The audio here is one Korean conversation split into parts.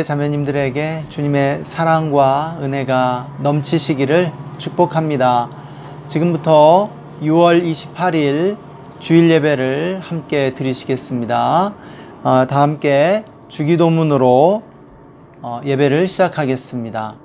자매님들에게 주님의 사랑과 은혜가 넘치시기를 축복합니다. 지금부터 6월 28일 주일 예배를 함께 드리시겠습니다. 다 함께 주기도문으로 예배를 시작하겠습니다.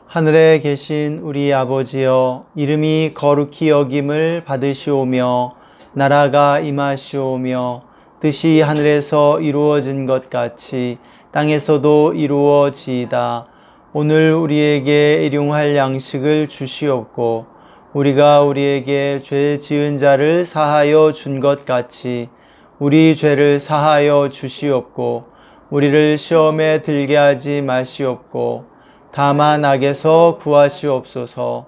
하늘에 계신 우리 아버지여, 이름이 거룩히 여김을 받으시오며 나라가 임하시오며 뜻이 하늘에서 이루어진 것 같이 땅에서도 이루어지이다. 오늘 우리에게 일용할 양식을 주시옵고 우리가 우리에게 죄 지은 자를 사하여 준 것 같이 우리 죄를 사하여 주시옵고 우리를 시험에 들게 하지 마시옵고 다만 악에서 구하시옵소서.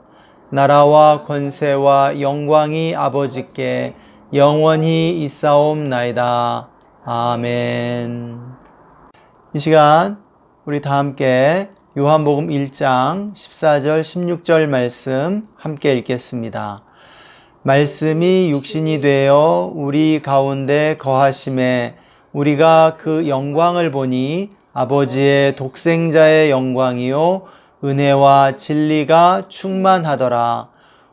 나라와 권세와 영광이 아버지께 영원히 있사옵나이다. 아멘. 이 시간 우리 다 함께 요한복음 1장 14절 16절 말씀 함께 읽겠습니다. 말씀이 육신이 되어 우리 가운데 거하심에 우리가 그 영광을 보니 아버지의 독생자의 영광이요 은혜와 진리가 충만하더라.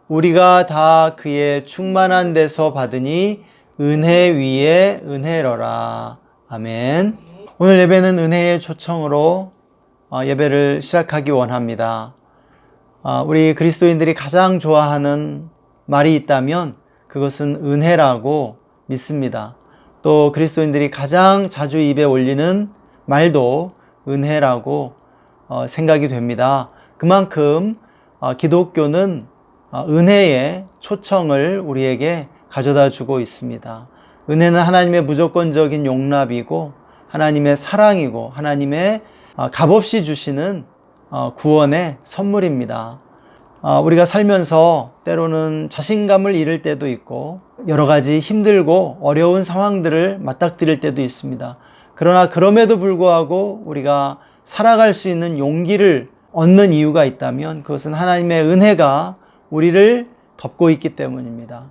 우리가 다 그의 충만한 데서 받으니 은혜 위에 은혜로라. 아멘. 오늘 예배는 은혜의 초청으로 예배를 시작하기 원합니다. 우리 그리스도인들이 가장 좋아하는 말이 있다면 그것은 은혜라고 믿습니다. 또 그리스도인들이 가장 자주 입에 올리는 말도 은혜라고 생각이 됩니다. 그만큼 기독교는 은혜의 초청을 우리에게 가져다 주고 있습니다. 은혜는 하나님의 무조건적인 용납이고 하나님의 사랑이고 하나님의 값없이 주시는 구원의 선물입니다. 우리가 살면서 때로는 자신감을 잃을 때도 있고 여러 가지 힘들고 어려운 상황들을 맞닥뜨릴 때도 있습니다. 그러나 그럼에도 불구하고 우리가 살아갈 수 있는 용기를 얻는 이유가 있다면 그것은 하나님의 은혜가 우리를 덮고 있기 때문입니다.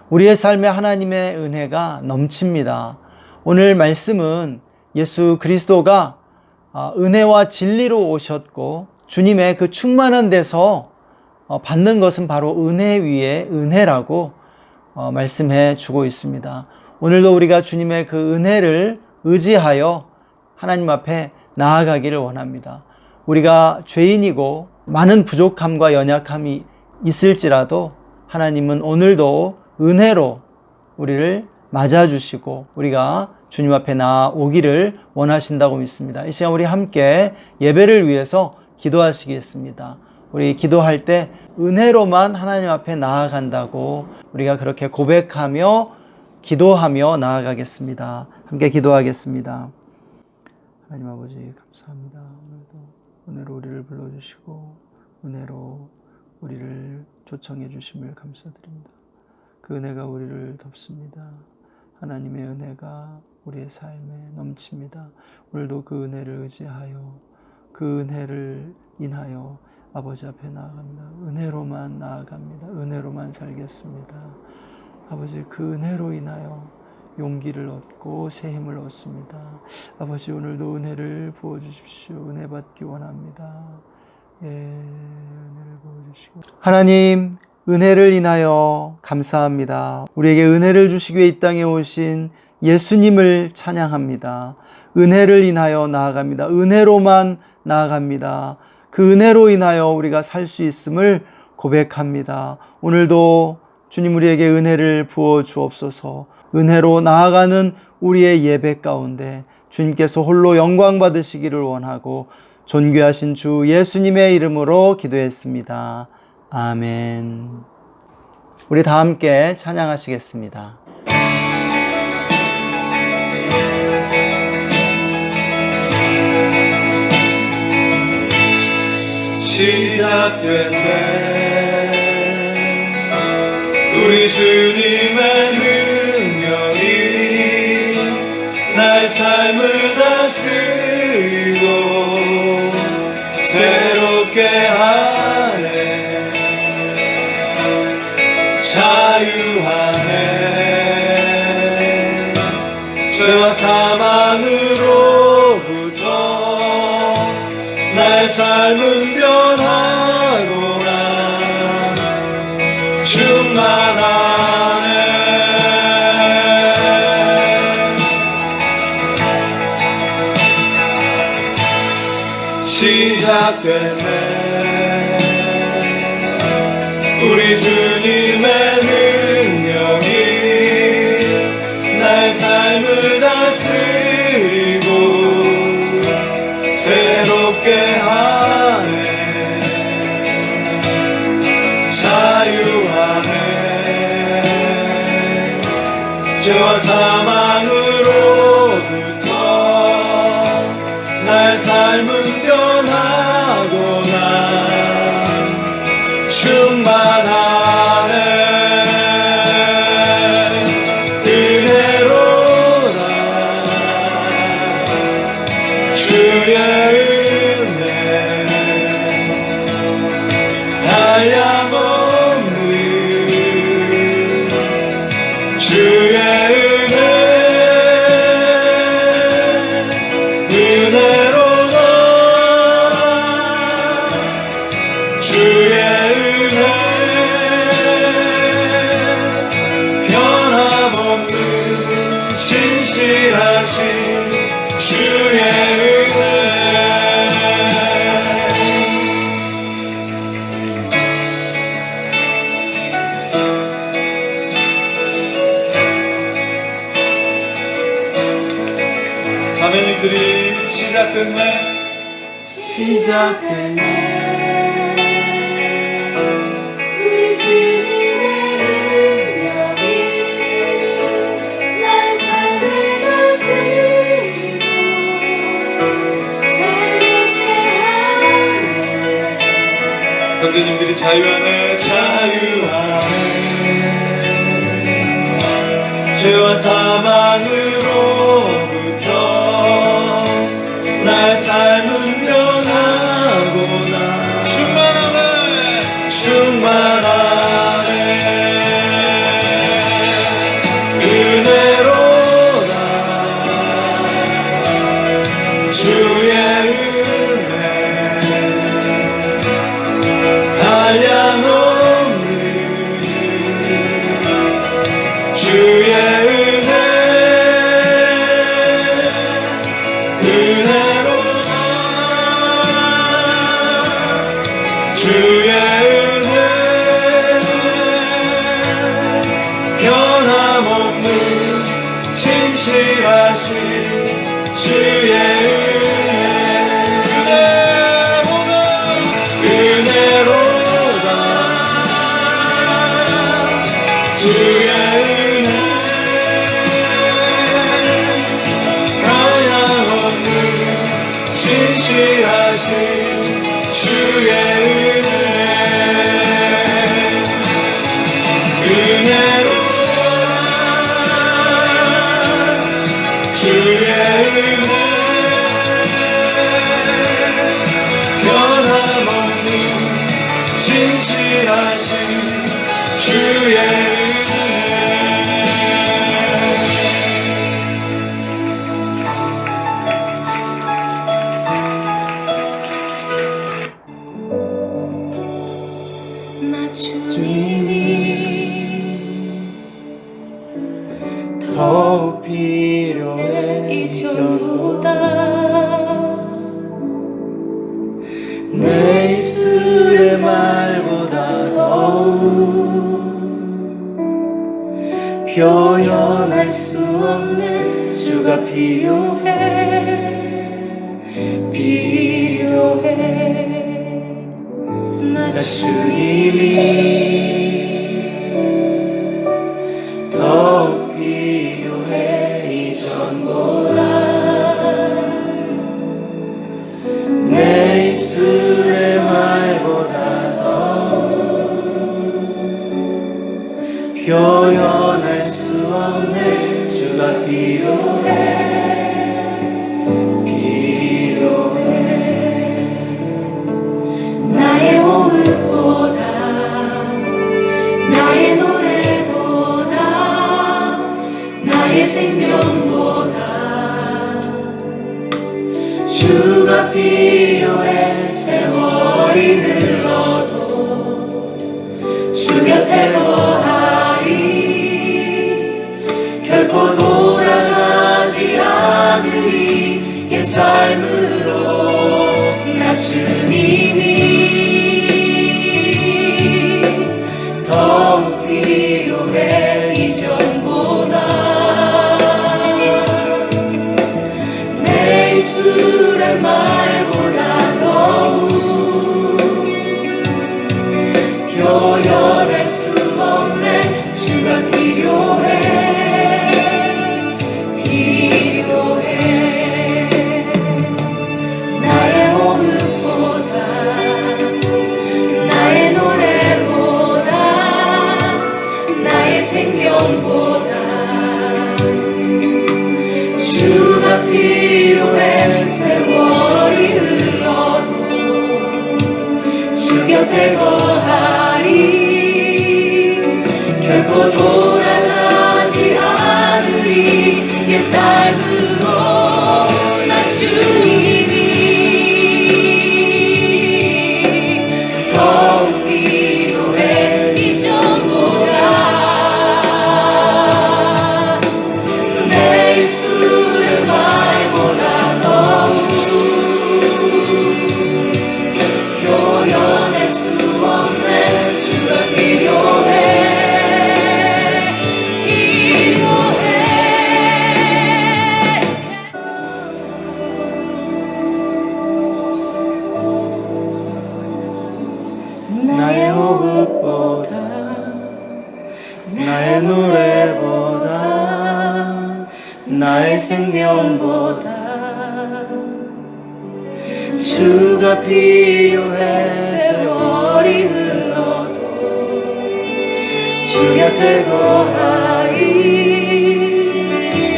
우리의 삶에 하나님의 은혜가 넘칩니다. 오늘 말씀은 예수 그리스도가 은혜와 진리로 오셨고 주님의 그 충만한 데서 받는 것은 바로 은혜 위에 은혜라고 말씀해 주고 있습니다. 오늘도 우리가 주님의 그 은혜를 의지하여 하나님 앞에 나아가기를 원합니다. 우리가 죄인이고 많은 부족함과 연약함이 있을지라도 하나님은 오늘도 은혜로 우리를 맞아주시고 우리가 주님 앞에 나아오기를 원하신다고 믿습니다. 이 시간 우리 함께 예배를 위해서 기도하시겠습니다. 우리 기도할 때 은혜로만 하나님 앞에 나아간다고 우리가 그렇게 고백하며 기도하며 나아가겠습니다. 함께 기도하겠습니다. 하나님 아버지 감사합니다. 오늘도 은혜로 우리를 불러주시고 은혜로 우리를 초청해 주심을 감사드립니다. 그 은혜가 우리를 덮습니다. 하나님의 은혜가 우리의 삶에 넘칩니다. 오늘도 그 은혜를 의지하여 그 은혜를 인하여 아버지 앞에 나아갑니다. 은혜로만 나아갑니다. 은혜로만 살겠습니다. 아버지 그 은혜로 인하여 용기를 얻고 새 힘을 얻습니다. 아버지 오늘도 은혜를 부어주십시오. 은혜 받기 원합니다. 은혜를 부어주시고 하나님 은혜를 인하여 감사합니다. 우리에게 은혜를 주시기 위해 이 땅에 오신 예수님을 찬양합니다. 은혜를 인하여 나아갑니다. 은혜로만 나아갑니다. 그 은혜로 인하여 우리가 살 수 있음을 고백합니다. 오늘도 주님 우리에게 은혜를 부어 주옵소서. 은혜로 나아가는 우리의 예배 가운데 주님께서 홀로 영광 받으시기를 원하고 존귀하신 주 예수님의 이름으로 기도했습니다. 아멘. 우리 다 함께 찬양하시겠습니다. 시작된 때 우리 주님의 능력이 나의 삶을 다스리고 새롭게 하네. 자유하네. 죄와 사망으로부터 나의 삶은 변하구나. 충만하네. 시작됐네. 우리 주님의 능력이 나의 삶을 다스리고 새롭게 하네. 자유하네. 죄와 사망으로부터 나의 삶은 변하구나. 충만하네. 은혜로다. 주의 은혜 한량없는 주의 은혜 은혜로다. 주의 은혜 변함없는 신실하신 주의 은혜. 자매님들이 시작됐네. 시작됐네. 우리 주님의 능력이 나의 삶을 다스리고 새롭게 하네. 형제님들이 자유하네. 자유하네. 죄와 사망으로부터 나의 삶은 변하구나. 충만하네. 충만하네. 은혜로다. 주의 은혜 한량없는 주의 은혜 은혜로다. 주의 은혜 변함없는 진실하신 주의 은혜로다. 은혜로다. 주의 은혜 하얀없는 진실하신 주의 은혜 은혜로다. 주의 은혜 변함없는 진실하신 주의 은혜. 나 주님이 더욱 필요해 이전보다 내 입술의 말보다 더욱 표현할 수 없는 주가 필요해 나 주님이 더욱 필요해 이전보다 내 입술의 말보다 더욱 표현할 수 없는 주가 필요해 나의 호흡보다 삶으로 나 주님이 더욱 필요해 이전보다 내 입술의 말보다 더욱 표현할 수 없네 주가 필요해 나의 호흡보다 나의 노래보다 나의 생명보다 주가 필요해 세월이 흘러도 주 곁에 거하리 결코 돌아가지 않으리 옛 삶으로 나 주님이 더욱 필요해 이전보다 내 입술의 말보다 더욱 표현할 수 없네 주가 필요해 나의 호흡보다 나의 노래보다 나의 생명보다 주가 필요해 세월이 흘러도 주 곁에 거하리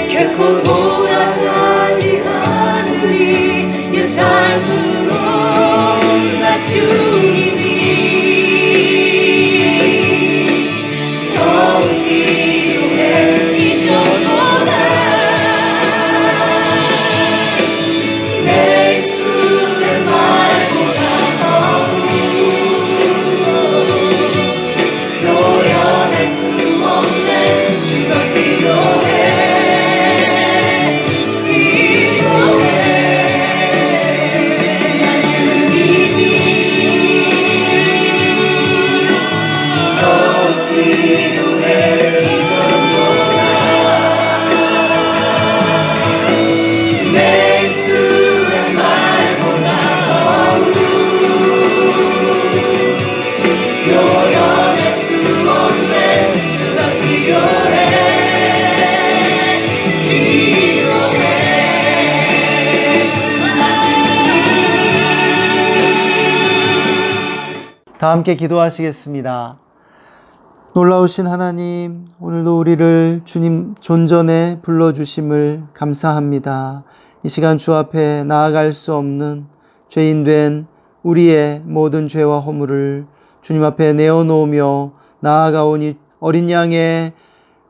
결코 돌아가지 않으리 옛 삶으로 나 주님이 더욱 필요해 이전보다 내 입술의 말보다 더욱 표현할 수 없네 주가 필요해 나 주님이 더욱 필요해 이전보다 내 입술의 말보다 더욱 표현할 수 없네 주가 필요해 나 다 함께 기도하시겠습니다. 놀라우신 하나님, 오늘도 우리를 주님 존전에 불러주심을 감사합니다. 이 시간 주 앞에 나아갈 수 없는 죄인된 우리의 모든 죄와 허물을 주님 앞에 내어놓으며 나아가오니 어린 양의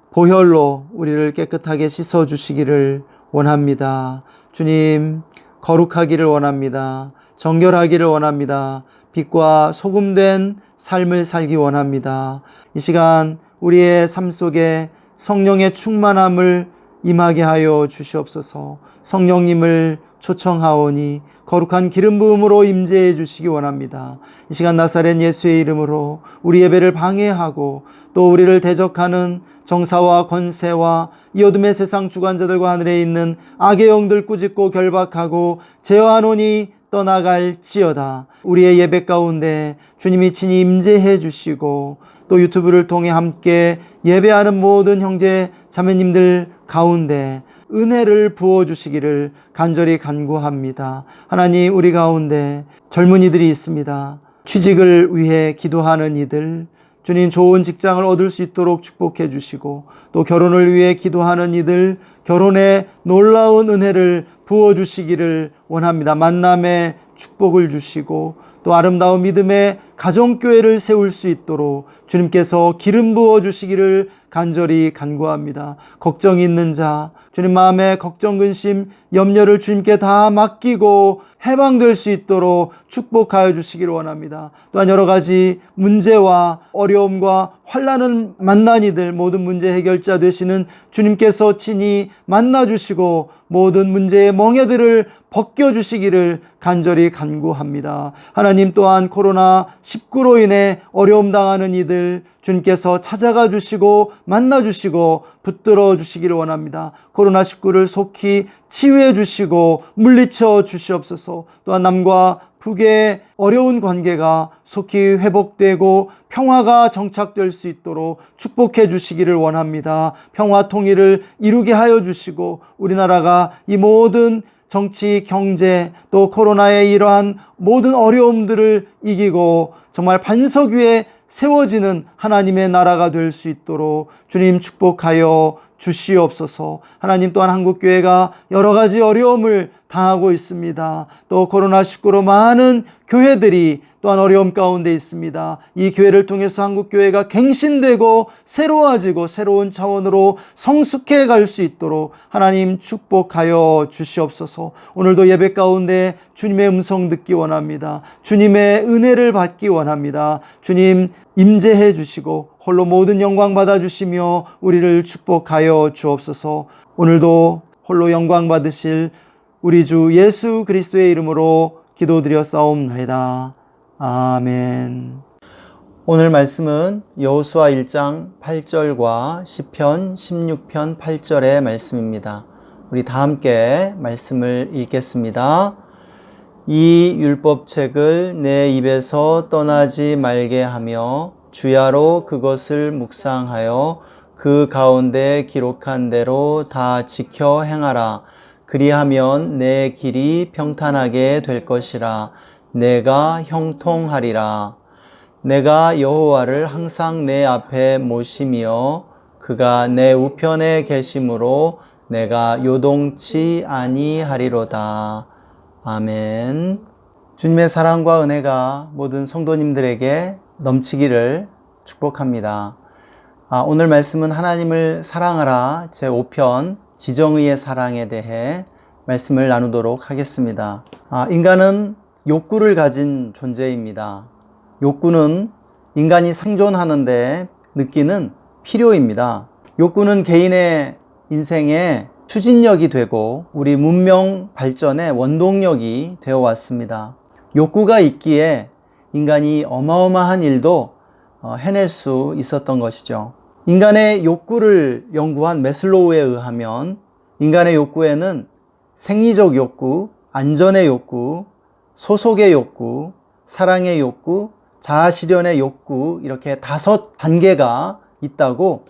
보혈로 우리를 깨끗하게 씻어주시기를 원합니다. 주님, 거룩하기를 원합니다. 정결하기를 원합니다. 빛과 소금된 삶을 살기 원합니다. 이 시간 우리의 삶 속에 성령의 충만함을 임하게 하여 주시옵소서. 성령님을 초청하오니 거룩한 기름 부음으로 임재해 주시기 원합니다. 이 시간 나사렛 예수의 이름으로 우리 예배를 방해하고 또 우리를 대적하는 정사와 권세와 이 어둠의 세상 주관자들과 하늘에 있는 악의 영들 꾸짖고 결박하고 제어하노니 떠나갈지어다. 우리의 예배 가운데 주님이 친히 임재해 주시고 또 유튜브를 통해 함께 예배하는 모든 형제 자매님들 가운데 은혜를 부어주시기를 간절히 간구합니다. 하나님, 우리 가운데 젊은이들이 있습니다. 취직을 위해 기도하는 이들, 주님 좋은 직장을 얻을 수 있도록 축복해 주시고 또 결혼을 위해 기도하는 이들 결혼에 놀라운 은혜를 부어주시기를 원합니다. 만남의 축복을 주시고 또 아름다운 믿음의 가정교회를 세울 수 있도록 주님께서 기름 부어주시기를 간절히 간구합니다. 걱정이 있는 자, 주님 마음에 걱정, 근심, 염려를 주님께 다 맡기고 해방될 수 있도록 축복하여 주시기를 원합니다. 또한 여러 가지 문제와 어려움과 환난을 만난 이들 모든 문제 해결자 되시는 주님께서 친히 만나주시고 모든 문제의 멍에들을 벗겨주시기를 간절히 간구합니다. 하나님 또한 코로나19로 인해 어려움 당하는 이들 주님께서 찾아가 주시고 만나 주시고 붙들어 주시기를 원합니다. 코로나19를 속히 치유해 주시고 물리쳐 주시옵소서. 또한 남과 북의 어려운 관계가 속히 회복되고 평화가 정착될 수 있도록 축복해 주시기를 원합니다. 평화 통일을 이루게 하여 주시고 우리나라가 이 모든 정치, 경제, 또 코로나의 이러한 모든 어려움들을 이기고 정말 반석 위에 세워지는 하나님의 나라가 될 수 있도록 주님 축복하여 주시옵소서. 하나님 또한 한국교회가 여러 가지 어려움을 당하고 있습니다. 또 코로나19로 많은 교회들이 또한 어려움 가운데 있습니다. 이 교회를 통해서 한국교회가 갱신되고 새로워지고 새로운 차원으로 성숙해 갈 수 있도록 하나님 축복하여 주시옵소서. 오늘도 예배 가운데 주님의 음성 듣기 원합니다. 주님의 은혜를 받기 원합니다. 주님 임재해 주시고 홀로 모든 영광 받아 주시며 우리를 축복하여 주옵소서. 오늘도 홀로 영광 받으실 우리 주 예수 그리스도의 이름으로 기도드렸사옵나이다. 아멘. 오늘 말씀은 여호수아 1장 8절과 시편 16편 8절의 말씀입니다. 우리 다 함께 말씀을 읽겠습니다. 이 율법책을 내 입에서 떠나지 말게 하며 주야로 그것을 묵상하여 그 가운데 기록한 대로 다 지켜 행하라. 그리하면 내 길이 평탄하게 될 것이라. 내가 형통하리라. 내가 여호와를 항상 내 앞에 모시며 그가 내 우편에 계심으로 내가 요동치 아니하리로다. 아멘. 주님의 사랑과 은혜가 모든 성도님들에게 넘치기를 축복합니다. 오늘 말씀은 하나님을 사랑하라 제5편 지정의의 사랑에 대해 말씀을 나누도록 하겠습니다. 인간은 욕구를 가진 존재입니다. 욕구는 인간이 생존하는데 느끼는 필요입니다. 욕구는 개인의 인생의 추진력이 되고 우리 문명 발전의 원동력이 되어 왔습니다. 욕구가 있기에 인간이 어마어마한 일도 해낼 수 있었던 것이죠. 인간의 욕구를 연구한 매슬로우에 의하면 인간의 욕구에는 생리적 욕구, 안전의 욕구, 소속의 욕구, 사랑의 욕구, 자아실현의 욕구 이렇게 5단계가 있다고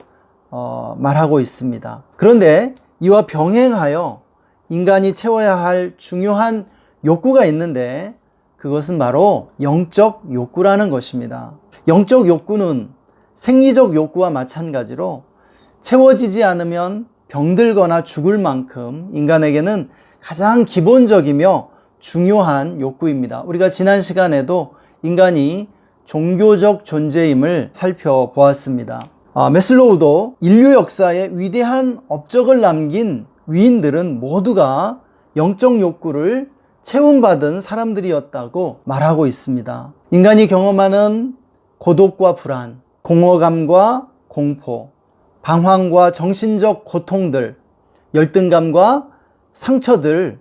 말하고 있습니다. 그런데 이와 병행하여 인간이 채워야 할 중요한 욕구가 있는데 그것은 바로 영적 욕구라는 것입니다. 영적 욕구는 생리적 욕구와 마찬가지로 채워지지 않으면 병들거나 죽을 만큼 인간에게는 가장 기본적이며 중요한 욕구입니다. 우리가 지난 시간에도 인간이 종교적 존재임을 살펴보았습니다. 매슬로우도 인류 역사에 위대한 업적을 남긴 위인들은 모두가 영적 욕구를 채움받은 사람들이었다고 말하고 있습니다. 인간이 경험하는 고독과 불안, 공허감과 공포, 방황과 정신적 고통들, 열등감과 상처들,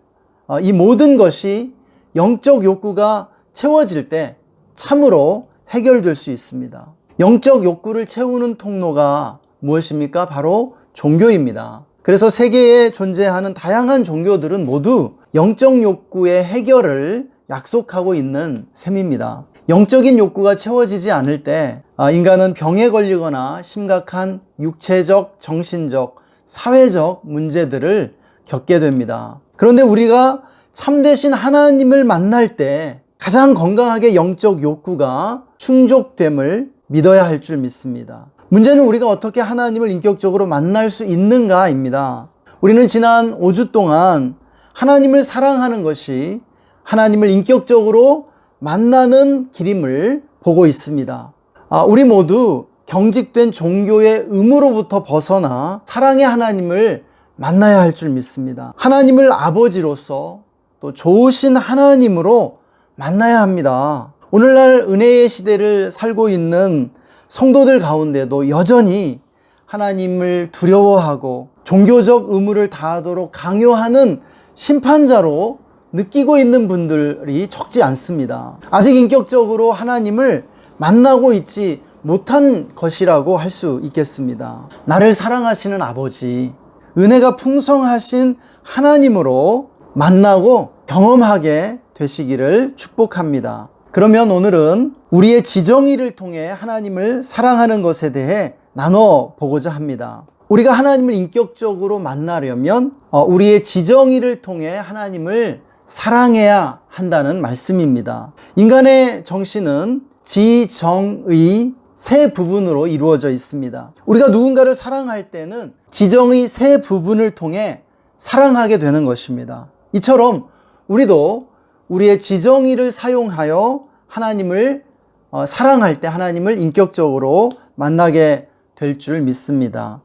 이 모든 것이 영적 욕구가 채워질 때 참으로 해결될 수 있습니다. 영적 욕구를 채우는 통로가 무엇입니까? 바로 종교입니다. 그래서 세계에 존재하는 다양한 종교들은 모두 영적 욕구의 해결을 약속하고 있는 셈입니다. 영적인 욕구가 채워지지 않을 때 인간은 병에 걸리거나 심각한 육체적, 정신적, 사회적 문제들을 겪게 됩니다. 그런데 우리가 참되신 하나님을 만날 때 가장 건강하게 영적 욕구가 충족됨을 믿어야 할 줄 믿습니다. 문제는 우리가 어떻게 하나님을 인격적으로 만날 수 있는가입니다. 우리는 지난 5주 동안 하나님을 사랑하는 것이 하나님을 인격적으로 만나는 길임을 보고 있습니다. 우리 모두 경직된 종교의 의무로부터 벗어나 사랑의 하나님을 만나야 할 줄 믿습니다. 하나님을 아버지로서 또 좋으신 하나님으로 만나야 합니다. 오늘날 은혜의 시대를 살고 있는 성도들 가운데도 여전히 하나님을 두려워하고 종교적 의무를 다하도록 강요하는 심판자로 느끼고 있는 분들이 적지 않습니다. 아직 인격적으로 하나님을 만나고 있지 못한 것이라고 할 수 있겠습니다. 나를 사랑하시는 아버지, 은혜가 풍성하신 하나님으로 만나고 경험하게 되시기를 축복합니다. 그러면 오늘은 우리의 지정의를 통해 하나님을 사랑하는 것에 대해 나눠보고자 합니다. 우리가 하나님을 인격적으로 만나려면 우리의 지정의를 통해 하나님을 사랑해야 한다는 말씀입니다. 인간의 정신은 지정의 세 부분으로 이루어져 있습니다. 우리가 누군가를 사랑할 때는 지정의 세 부분을 통해 사랑하게 되는 것입니다. 이처럼 우리도 우리의 지정의를 사용하여 하나님을 사랑할 때 하나님을 인격적으로 만나게 될 줄 믿습니다.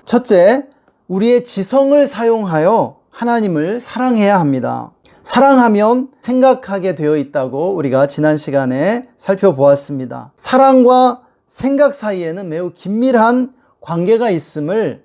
첫째, 우리의 지성을 사용하여 하나님을 사랑해야 합니다. 사랑하면 생각하게 되어 있다고 우리가 지난 시간에 살펴보았습니다. 사랑과 생각 사이에는 매우 긴밀한 관계가 있음을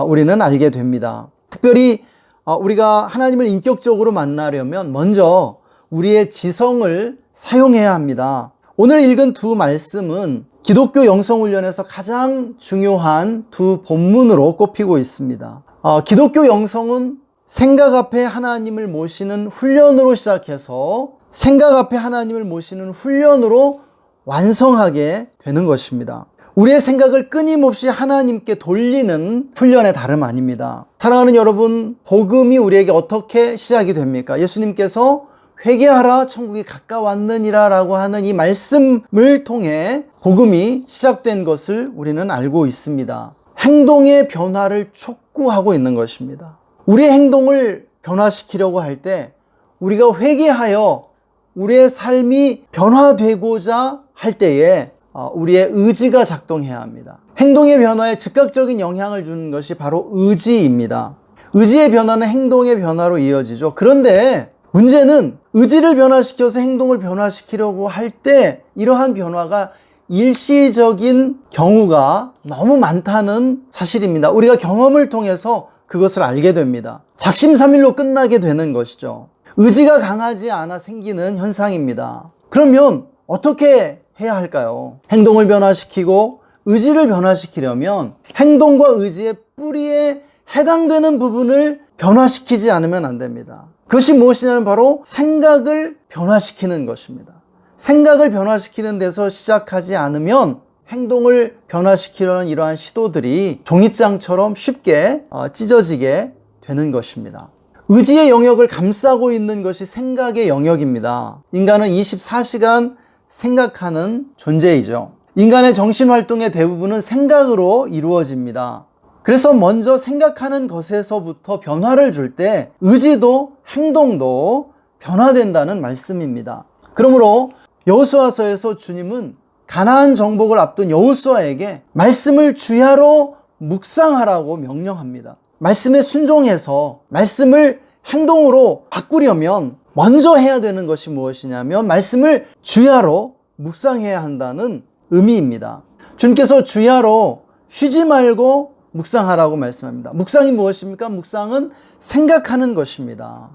우리는 알게 됩니다. 특별히 우리가 하나님을 인격적으로 만나려면 먼저 우리의 지성을 사용해야 합니다. 오늘 읽은 두 말씀은 기독교 영성훈련에서 가장 중요한 두 본문으로 꼽히고 있습니다. 기독교 영성은 생각 앞에 하나님을 모시는 훈련으로 시작해서 생각 앞에 하나님을 모시는 훈련으로 완성하게 되는 것입니다. 우리의 생각을 끊임없이 하나님께 돌리는 훈련의 다름 아닙니다. 사랑하는 여러분, 복음이 우리에게 어떻게 시작이 됩니까? 예수님께서 회개하라 천국이 가까웠느니라 라고 하는 이 말씀을 통해 복음이 시작된 것을 우리는 알고 있습니다. 행동의 변화를 촉구하고 있는 것입니다. 우리의 행동을 변화시키려고 할 때 우리가 회개하여 우리의 삶이 변화되고자 할 때에 우리의 의지가 작동해야 합니다. 행동의 변화에 즉각적인 영향을 주는 것이 바로 의지입니다. 의지의 변화는 행동의 변화로 이어지죠. 그런데 문제는 의지를 변화시켜서 행동을 변화시키려고 할 때 이러한 변화가 일시적인 경우가 너무 많다는 사실입니다. 우리가 경험을 통해서 그것을 알게 됩니다. 작심삼일로 끝나게 되는 것이죠. 의지가 강하지 않아 생기는 현상입니다. 그러면 어떻게 해야 할까요? 행동을 변화시키고 의지를 변화시키려면 행동과 의지의 뿌리에 해당되는 부분을 변화시키지 않으면 안 됩니다. 그것이 무엇이냐면 바로 생각을 변화시키는 것입니다. 생각을 변화시키는 데서 시작하지 않으면 행동을 변화시키려는 이러한 시도들이 종이장처럼 쉽게 찢어지게 되는 것입니다. 의지의 영역을 감싸고 있는 것이 생각의 영역입니다. 인간은 24시간 생각하는 존재이죠. 인간의 정신활동의 대부분은 생각으로 이루어집니다. 그래서 먼저 생각하는 것에서부터 변화를 줄 때 의지도 행동도 변화된다는 말씀입니다. 그러므로 여호수아서에서 주님은 가나안 정복을 앞둔 여호수아에게 말씀을 주야로 묵상하라고 명령합니다. 말씀에 순종해서 말씀을 행동으로 바꾸려면 먼저 해야 되는 것이 무엇이냐면 말씀을 주야로 묵상해야 한다는 의미입니다. 주님께서 주야로 쉬지 말고 묵상하라고 말씀합니다. 묵상이 무엇입니까? 묵상은 생각하는 것입니다.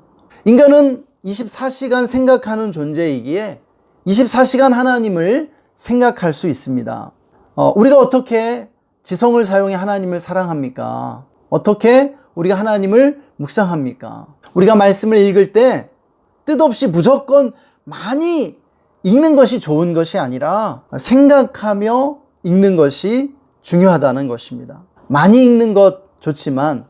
인간은 24시간 생각하는 존재이기에 24시간 하나님을 생각할 수 있습니다. 우리가 어떻게 지성을 사용해 하나님을 사랑합니까? 어떻게 우리가 하나님을 묵상합니까? 우리가 말씀을 읽을 때 뜻없이 무조건 많이 읽는 것이 좋은 것이 아니라 생각하며 읽는 것이 중요하다는 것입니다. 많이 읽는 것 좋지만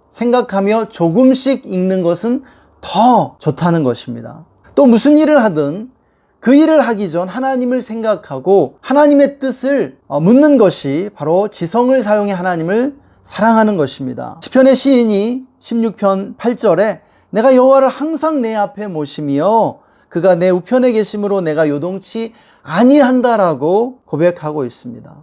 생각하며 조금씩 읽는 것은 더 좋다는 것입니다. 또 무슨 일을 하든 그 일을 하기 전 하나님을 생각하고 하나님의 뜻을 묻는 것이 바로 지성을 사용해 하나님을 사랑하는 것입니다. 시편의 시인이 16편 8절에 내가 여호와를 항상 내 앞에 모시며 그가 내 우편에 계심으로 내가 요동치 아니한다라고 고백하고 있습니다.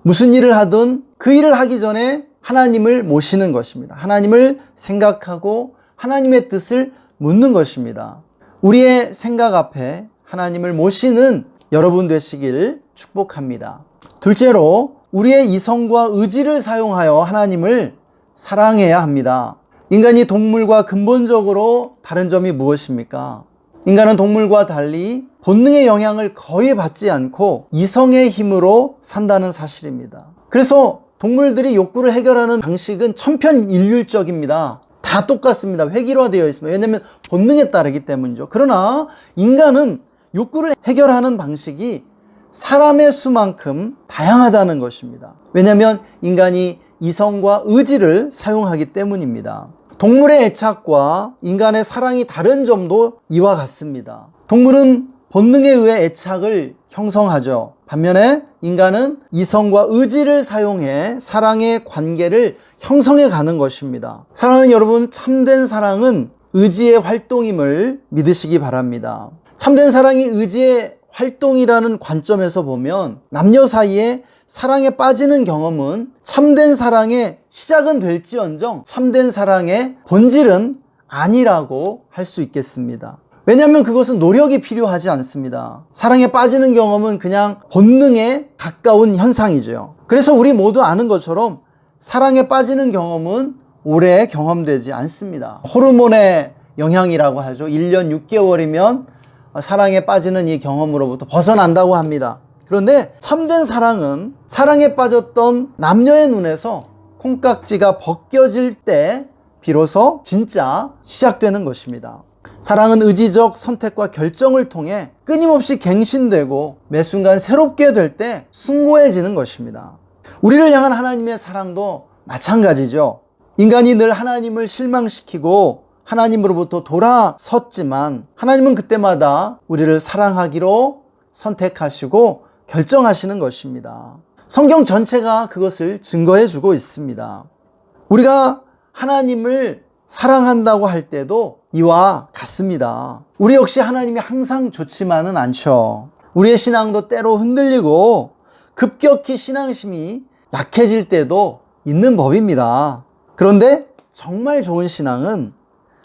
무슨 일을 하든 그 일을 하기 전에 하나님을 모시는 것입니다. 하나님을 생각하고 하나님의 뜻을 묻는 것입니다. 우리의 생각 앞에 하나님을 모시는 여러분 되시길 축복합니다. 둘째로, 우리의 이성과 의지를 사용하여 하나님을 사랑해야 합니다. 인간이 동물과 근본적으로 다른 점이 무엇입니까? 인간은 동물과 달리 본능의 영향을 거의 받지 않고 이성의 힘으로 산다는 사실입니다. 그래서 동물들이 욕구를 해결하는 방식은 천편일률적입니다. 다 똑같습니다. 획일화되어 있습니다. 왜냐하면 본능에 따르기 때문이죠. 그러나 인간은 욕구를 해결하는 방식이 사람의 수만큼 다양하다는 것입니다. 왜냐하면 인간이 이성과 의지를 사용하기 때문입니다. 동물의 애착과 인간의 사랑이 다른 점도 이와 같습니다. 동물은 본능에 의해 애착을 형성하죠. 반면에 인간은 이성과 의지를 사용해 사랑의 관계를 형성해 가는 것입니다. 사랑하는 여러분, 참된 사랑은 의지의 활동임을 믿으시기 바랍니다. 참된 사랑이 의지의 활동이라는 관점에서 보면 남녀 사이에 사랑에 빠지는 경험은 참된 사랑의 시작은 될지언정 참된 사랑의 본질은 아니라고 할 수 있겠습니다. 왜냐하면 그것은 노력이 필요하지 않습니다. 사랑에 빠지는 경험은 그냥 본능에 가까운 현상이죠. 그래서 우리 모두 아는 것처럼 사랑에 빠지는 경험은 오래 경험되지 않습니다. 호르몬의 영향이라고 하죠. 1년 6개월이면 사랑에 빠지는 이 경험으로부터 벗어난다고 합니다. 그런데 참된 사랑은 사랑에 빠졌던 남녀의 눈에서 콩깍지가 벗겨질 때 비로소 진짜 시작되는 것입니다. 사랑은 의지적 선택과 결정을 통해 끊임없이 갱신되고 매 순간 새롭게 될 때 숭고해지는 것입니다. 우리를 향한 하나님의 사랑도 마찬가지죠. 인간이 늘 하나님을 실망시키고 하나님으로부터 돌아섰지만 하나님은 그때마다 우리를 사랑하기로 선택하시고 결정하시는 것입니다. 성경 전체가 그것을 증거해 주고 있습니다. 우리가 하나님을 사랑한다고 할 때도 이와 같습니다. 우리 역시 하나님이 항상 좋지만은 않죠. 우리의 신앙도 때로 흔들리고 급격히 신앙심이 약해질 때도 있는 법입니다. 그런데 정말 좋은 신앙은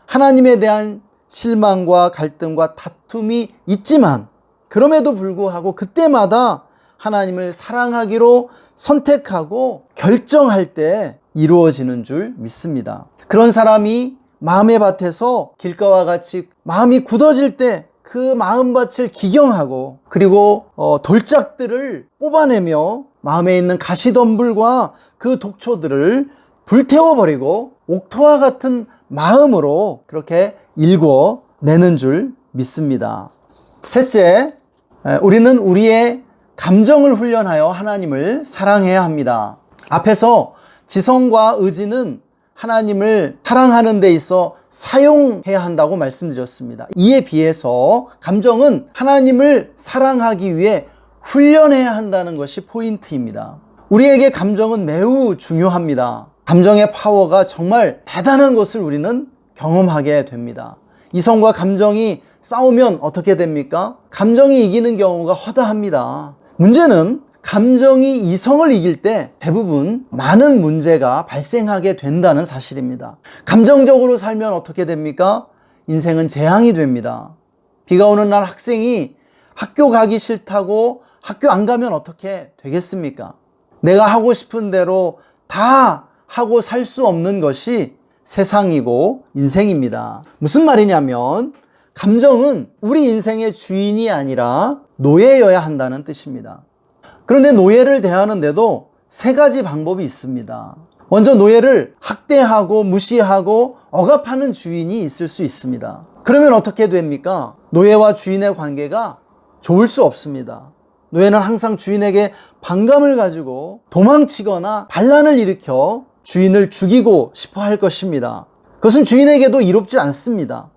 하나님에 대한 실망과 갈등과 다툼이 있지만 그럼에도 불구하고 그때마다 하나님을 사랑하기로 선택하고 결정할 때 이루어지는 줄 믿습니다. 그런 사람이 마음의 밭에서 길가와 같이 마음이 굳어질 때 그 마음밭을 기경하고 그리고 돌짝들을 뽑아내며 마음에 있는 가시덤불과 그 독초들을 불태워버리고 옥토와 같은 마음으로 그렇게 일궈내는 줄 믿습니다. 셋째, 우리는 우리의 감정을 훈련하여 하나님을 사랑해야 합니다. 앞에서 지성과 의지는 하나님을 사랑하는 데 있어 사용해야 한다고 말씀드렸습니다. 이에 비해서 감정은 하나님을 사랑하기 위해 훈련해야 한다는 것이 포인트입니다. 우리에게 감정은 매우 중요합니다. 감정의 파워가 정말 대단한 것을 우리는 경험하게 됩니다. 이성과 감정이 싸우면 어떻게 됩니까? 감정이 이기는 경우가 허다합니다. 문제는 감정이 이성을 이길 때 대부분 많은 문제가 발생하게 된다는 사실입니다. 감정적으로 살면 어떻게 됩니까? 인생은 재앙이 됩니다. 비가 오는 날 학생이 학교 가기 싫다고 학교 안 가면 어떻게 되겠습니까? 내가 하고 싶은 대로 다 하고 살 수 없는 것이 세상이고 인생입니다. 무슨 말이냐면 감정은 우리 인생의 주인이 아니라 노예여야 한다는 뜻입니다. 그런데 노예를 대하는데도 세 가지 방법이 있습니다. 먼저 노예를 학대하고 무시하고 억압하는 주인이 있을 수 있습니다. 그러면 어떻게 됩니까? 노예와 주인의 관계가 좋을 수 없습니다. 노예는 항상 주인에게 반감을 가지고 도망치거나 반란을 일으켜 주인을 죽이고 싶어 할 것입니다. 그것은 주인에게도 이롭지 않습니다.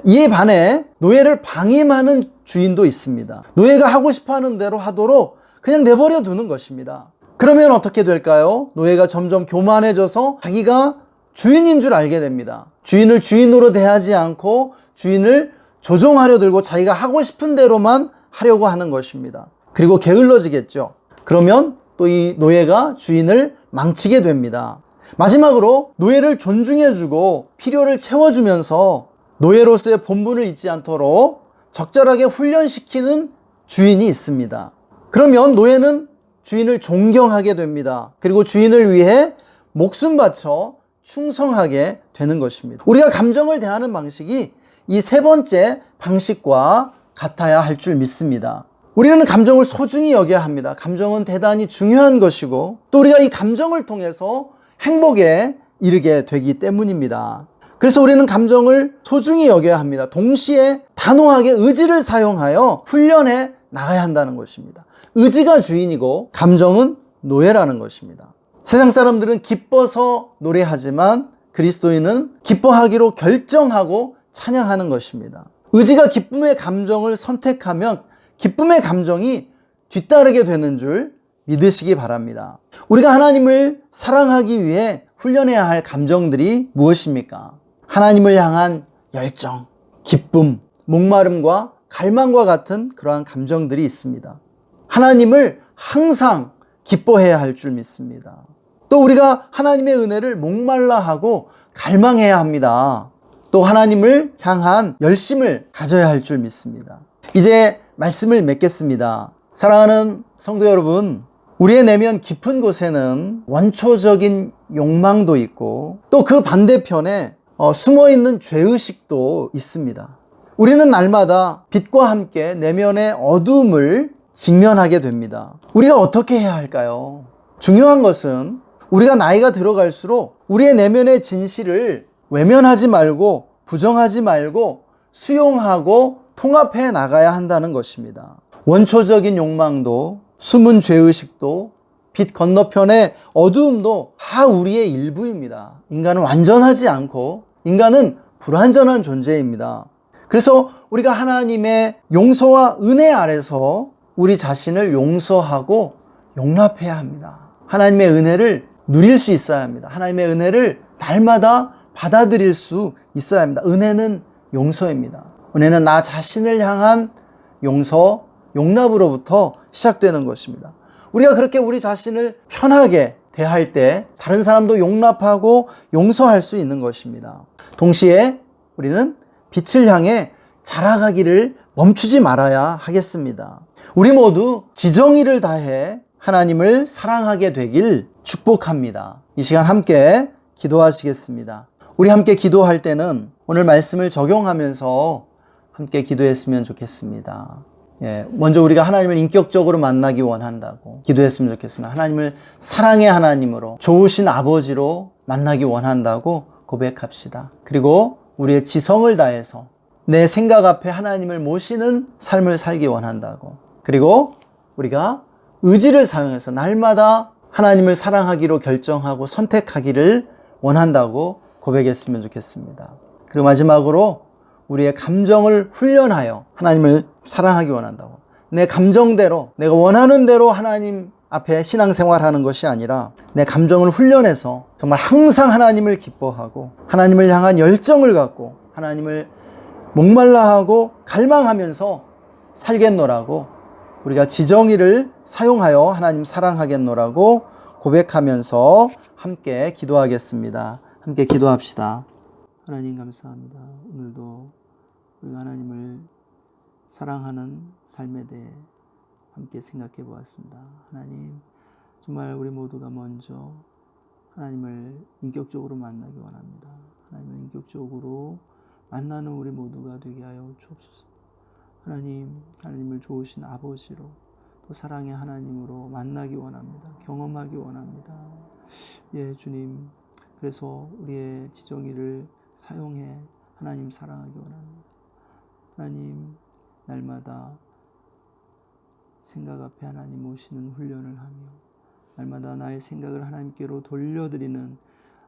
이에 반해 노예를 방임하는 주인도 있습니다. 노예가 하고 싶어 하는 대로 하도록 그냥 내버려 두는 것입니다. 그러면 어떻게 될까요? 노예가 점점 교만해져서 자기가 주인인 줄 알게 됩니다. 주인을 주인으로 대하지 않고 주인을 조종하려 들고 자기가 하고 싶은 대로만 하려고 하는 것입니다. 그리고 게을러지겠죠. 그러면 또 이 노예가 주인을 망치게 됩니다. 마지막으로 노예를 존중해주고 필요를 채워주면서 노예로서의 본분을 잊지 않도록 적절하게 훈련시키는 주인이 있습니다. 그러면 노예는 주인을 존경하게 됩니다. 그리고 주인을 위해 목숨 바쳐 충성하게 되는 것입니다. 우리가 감정을 대하는 방식이 이 세 번째 방식과 같아야 할 줄 믿습니다. 우리는 감정을 소중히 여겨야 합니다. 감정은 대단히 중요한 것이고 또 우리가 이 감정을 통해서 행복에 이르게 되기 때문입니다. 그래서 우리는 감정을 소중히 여겨야 합니다. 동시에 단호하게 의지를 사용하여 훈련해 나가야 한다는 것입니다. 의지가 주인이고 감정은 노예라는 것입니다. 세상 사람들은 기뻐서 노래하지만 그리스도인은 기뻐하기로 결정하고 찬양하는 것입니다. 의지가 기쁨의 감정을 선택하면 기쁨의 감정이 뒤따르게 되는 줄 믿으시기 바랍니다. 우리가 하나님을 사랑하기 위해 훈련해야 할 감정들이 무엇입니까? 하나님을 향한 열정, 기쁨, 목마름과 갈망과 같은 그러한 감정들이 있습니다. 하나님을 항상 기뻐해야 할 줄 믿습니다. 또 우리가 하나님의 은혜를 목말라하고 갈망해야 합니다. 또 하나님을 향한 열심을 가져야 할 줄 믿습니다. 이제 말씀을 맺겠습니다. 사랑하는 성도 여러분, 우리의 내면 깊은 곳에는 원초적인 욕망도 있고 또 그 반대편에 숨어있는 죄의식도 있습니다. 우리는 날마다 빛과 함께 내면의 어둠을 직면하게 됩니다. 우리가 어떻게 해야 할까요? 중요한 것은 우리가 나이가 들어갈수록 우리의 내면의 진실을 외면하지 말고 부정하지 말고 수용하고 통합해 나가야 한다는 것입니다. 원초적인 욕망도 숨은 죄의식도 빛 건너편의 어두움도 다 우리의 일부입니다. 인간은 완전하지 않고 인간은 불완전한 존재입니다. 그래서 우리가 하나님의 용서와 은혜 아래서 우리 자신을 용서하고 용납해야 합니다. 하나님의 은혜를 누릴 수 있어야 합니다. 하나님의 은혜를 날마다 받아들일 수 있어야 합니다. 은혜는 용서입니다. 은혜는 나 자신을 향한 용서, 용납으로부터 시작되는 것입니다. 우리가 그렇게 우리 자신을 편하게 대할 때 다른 사람도 용납하고 용서할 수 있는 것입니다. 동시에 우리는 빛을 향해 자라가기를 멈추지 말아야 하겠습니다. 우리 모두 지정의를 다해 하나님을 사랑하게 되길 축복합니다. 이 시간 함께 기도하시겠습니다. 우리 함께 기도할 때는 오늘 말씀을 적용하면서 함께 기도했으면 좋겠습니다. 먼저 우리가 하나님을 인격적으로 만나기 원한다고 기도했으면 좋겠습니다. 하나님을 사랑의 하나님으로 좋으신 아버지로 만나기 원한다고 고백합시다. 그리고 우리의 지성을 다해서 내 생각 앞에 하나님을 모시는 삶을 살기 원한다고, 그리고 우리가 의지를 사용해서 날마다 하나님을 사랑하기로 결정하고 선택하기를 원한다고 고백했으면 좋겠습니다. 그리고 마지막으로 우리의 감정을 훈련하여 하나님을 사랑하기 원한다고, 내 감정대로 내가 원하는 대로 하나님 앞에 신앙생활하는 것이 아니라 내 감정을 훈련해서 정말 항상 하나님을 기뻐하고 하나님을 향한 열정을 갖고 하나님을 목말라하고 갈망하면서 살겠노라고, 우리가 지정의를 사용하여 하나님 사랑하겠노라고 고백하면서 함께 기도하겠습니다. 함께 기도합시다. 하나님 감사합니다. 오늘도 우리가 하나님을 사랑하는 삶에 대해 함께 생각해 보았습니다. 하나님, 정말 우리 모두가 먼저 하나님을 인격적으로 만나기 원합니다. 하나님을 인격적으로 만나는 우리 모두가 되게 하여 주옵소서. 하나님, 하나님을 좋으신 아버지로 또 사랑의 하나님으로 만나기 원합니다. 경험하기 원합니다. 예, 주님, 그래서 우리의 지정의를 사용해 하나님 사랑하기 원합니다. 하나님, 날마다 생각 앞에 하나님 모시는 훈련을 하며 날마다 나의 생각을 하나님께로 돌려드리는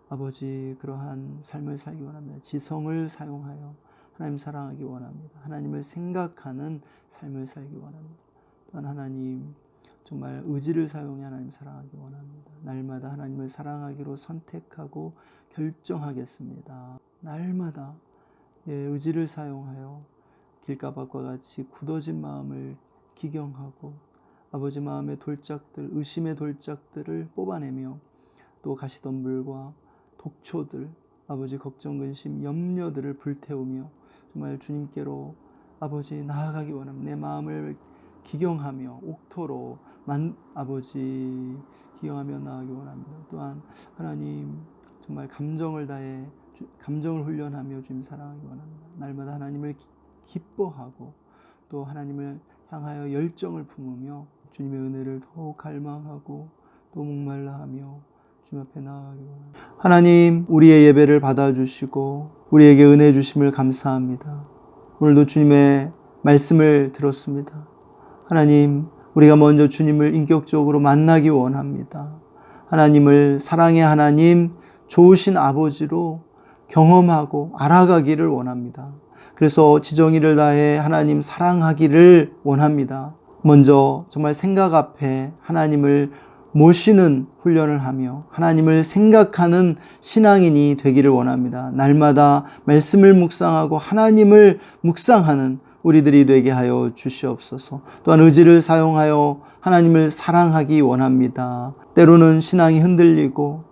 아버지, 그러한 삶을 살기 원합니다. 지성을 사용하여 하나님 사랑하기 원합니다. 하나님을 생각하는 삶을 살기 원합니다. 또한 하나님, 정말 의지를 사용해 하나님 사랑하기 원합니다. 날마다 하나님을 사랑하기로 선택하고 결정하겠습니다. 날마다 의지를 사용하여 길가밭과 같이 굳어진 마음을 기경하고 아버지 마음의 돌짝들, 의심의 돌짝들을 뽑아내며 또 가시덤불과 독초들, 아버지 걱정, 근심, 염려들을 불태우며 정말 주님께로 아버지 나아가기 원합니다. 내 마음을 기경하며 옥토로 아버지 기경하며 나아가기 원합니다. 또한 하나님 정말 감정을 다해 감정을 훈련하며 주님 사랑하기 원합니다. 날마다 하나님을 기뻐하고 또 하나님을 향하여 열정을 품으며 주님의 은혜를 더욱 갈망하고 또 목말라하며 주님 앞에 나아가기 원합니다. 하나님 우리의 예배를 받아주시고 우리에게 은혜 주심을 감사합니다. 오늘도 주님의 말씀을 들었습니다. 하나님 우리가 먼저 주님을 인격적으로 만나기 원합니다. 하나님을 사랑의 하나님 좋으신 아버지로 경험하고 알아가기를 원합니다. 그래서 지정의를 다해 하나님 사랑하기를 원합니다. 먼저 정말 생각 앞에 하나님을 모시는 훈련을 하며 하나님을 생각하는 신앙인이 되기를 원합니다. 날마다 말씀을 묵상하고 하나님을 묵상하는 우리들이 되게 하여 주시옵소서. 또한 의지를 사용하여 하나님을 사랑하기 원합니다. 때로는 신앙이 흔들리고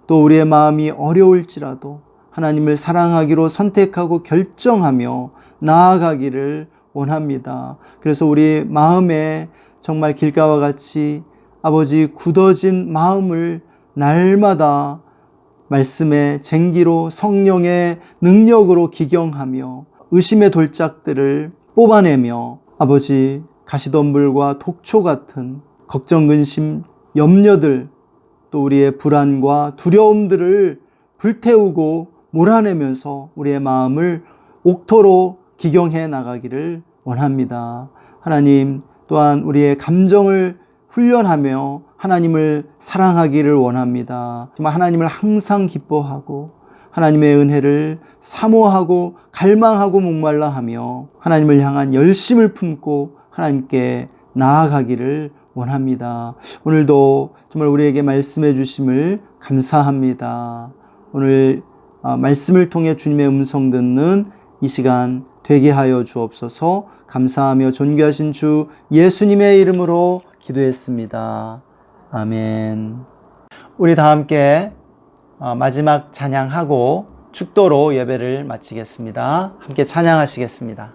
또 우리의 마음이 어려울지라도 하나님을 사랑하기로 선택하고 결정하며 나아가기를 원합니다. 그래서 우리 마음에 정말 길가와 같이 아버지 굳어진 마음을 날마다 말씀의 쟁기로 성령의 능력으로 기경하며 의심의 돌짝들을 뽑아내며 아버지 가시덤불과 독초 같은 걱정, 근심, 염려들 또 우리의 불안과 두려움들을 불태우고 몰아내면서 우리의 마음을 옥토로 기경해 나가기를 원합니다. 하나님 또한 우리의 감정을 훈련하며 하나님을 사랑하기를 원합니다. 정말 하나님을 항상 기뻐하고 하나님의 은혜를 사모하고 갈망하고 목말라하며 하나님을 향한 열심을 품고 하나님께 나아가기를 원합니다. 오늘도 정말 우리에게 말씀해 주심을 감사합니다. 오늘 말씀을 통해 주님의 음성 듣는 이 시간 되게 하여 주옵소서. 감사하며 존귀하신 주 예수님의 이름으로 기도했습니다. 아멘. 우리 다 함께 마지막 찬양하고 축도로 예배를 마치겠습니다. 함께 찬양하시겠습니다.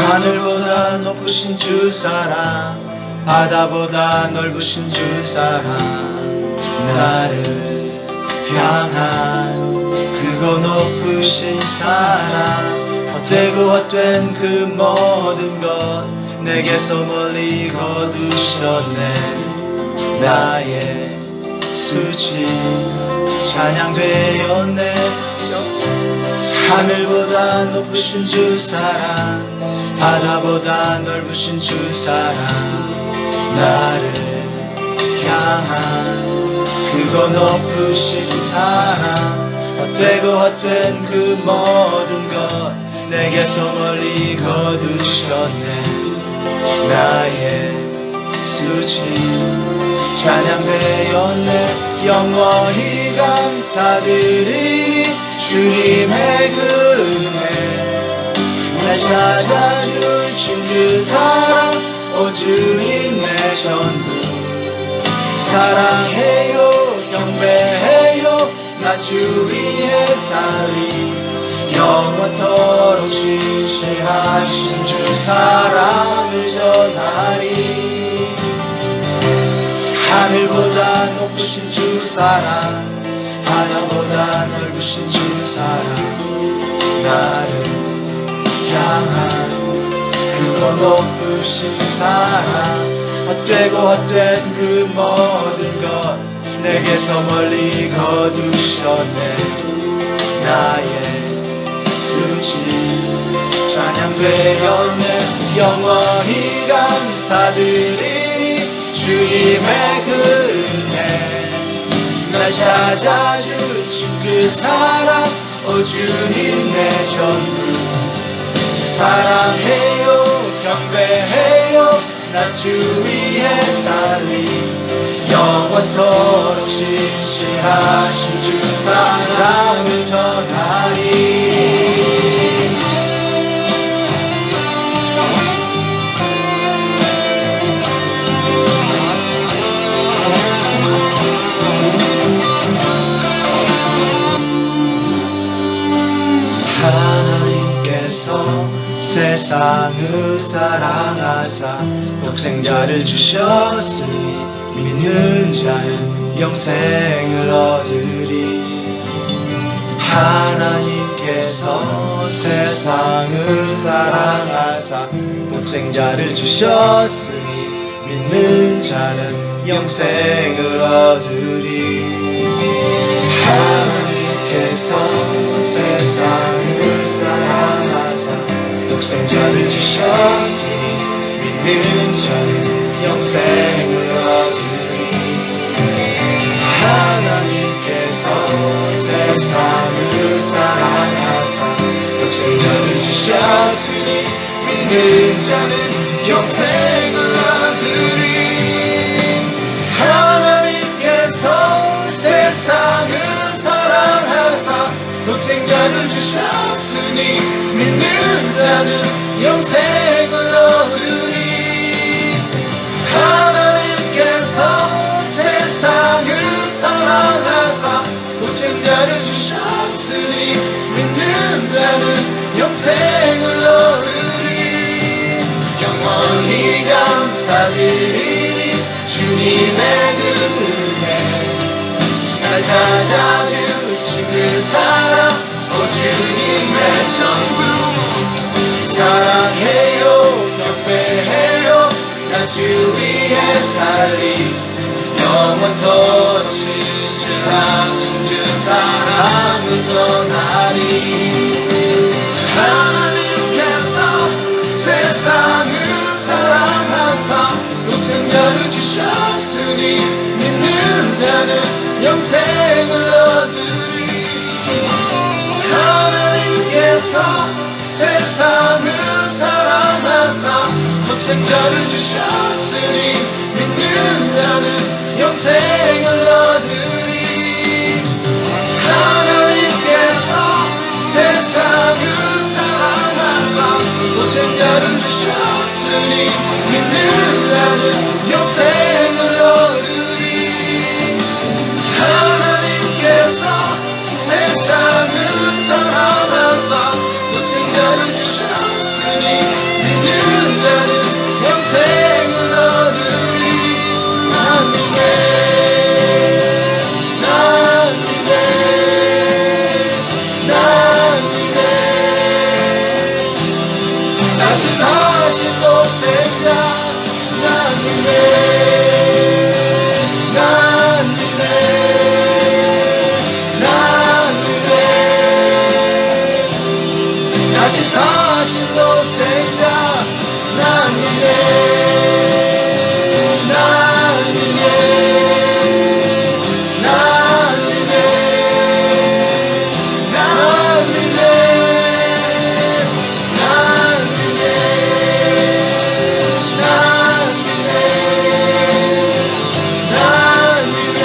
하늘보다 높으신 주 사랑, 바다보다 넓으신 주 사랑, 나를 향한 크고 높으신 사랑, 헛되고 헛된 그 모든 것 내게서 멀리 거두셨네. 나의 수치 찬양되었네. 하늘보다 높으신 주 사랑, 바다보다 넓으신 주 사랑, 나를 향한 크고 높으신 사랑, 헛되고 헛된 그 모든 것 내게서 멀리 거두셨네. 나의 수치 찬양되었네. 영원히 감사드리니 주님의 그 은혜, 날 찾아주신 그 사랑, 오 주님 내 전부 사랑해요 경배해요. 나 주 위에 살리 영원토록 신실하신 주 사랑을 전하리. 하늘보다 높으신 주 사랑, 바다보다 넓으신 주 사랑, 나를 향한 크고 높으신 사랑, 헛되고 헛된 그 모든 것 내게서 멀리 거두셨네. 나의 수치 찬양되었네. 영원히 감사드리니 주님의 그 은혜, 날 찾아주신 그 사랑, 오 주님 내 전부 사랑해요 경배해요. 나 주 위에 살리 영원토록 신실하신 주 사랑을 전하리. 하나님께서 세상을 사랑하사 독생자를 주셨으니 믿는 자는 영생을 얻으리. 하나님께서 세상을 사랑하사 독생자를 주셨으니 믿는 자는 영생을 얻으리. 하나님께서 세상을 사랑하사 독생자를 주셨으니 믿는 자는 영생을 얻으리. 하나님께서 세상을 사랑하사 독생자를 주셨으니 믿는 자는 영생을 얻으리. 하나님께서 세상을 사랑하사 독생자를 주셨으니 믿는 자는 영생을 얻으리. 하나님께서 세상을 사랑하사 독생자를 주셨으니 믿는 자는 영생을 얻으리. 영원히 감사드리니 주님의 그 은혜 날 찾아주신 그 사랑 오 주님의 전부 사랑해요 경배해요 나 주 위에 살리 영원토록 신실하신 주 사랑을 전하리. 하나님께서 세상을 사랑하사 독생자를 주셨으니 믿는 자는 영생을 얻으리. 하나님께서 세상을 사랑하사 독생자를 주셨으니 믿는 자는 영생을 얻으리. 하나님께서 세상을 사랑하사 독생자를 주셨으니 믿는 자는 영생을 얻으리. 하나님께서 세상을 사랑하사 독생자를 주셨으니 믿는 자는 영생을 얻으리. 난 믿네 난 믿네 난 믿네 다시 사신 독생자 난 믿네 난 믿네 난 믿네 다시 사신 독생자 난 믿네 난 믿네 난 믿네 난 믿네 난 믿네 난 믿네 난 믿네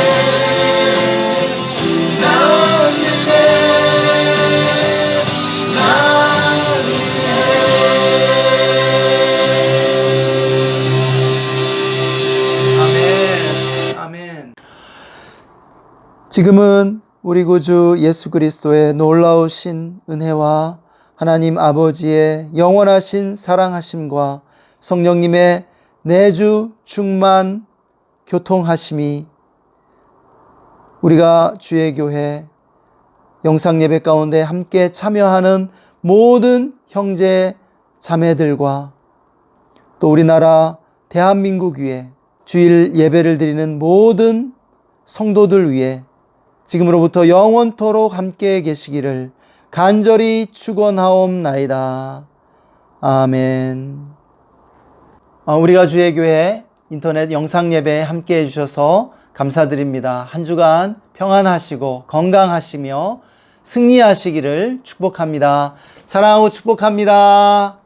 난 믿네 난 믿네. 아멘. 지금은 우리 구주 예수 그리스도의 놀라우신 은혜와 하나님 아버지의 영원하신 사랑하심과 성령님의 내주 충만 교통하심이 우리가 주의 교회 영상 예배 가운데 함께 참여하는 모든 형제 자매들과 또 우리나라 대한민국 위에 주일 예배를 드리는 모든 성도들 위해 지금으로부터 영원토록 함께 계시기를 간절히 축원하옵나이다. 아멘. 우리가 주의 교회 인터넷 영상 예배에 함께 해주셔서 감사드립니다. 한 주간 평안하시고 건강하시며 승리하시기를 축복합니다. 사랑하고 축복합니다.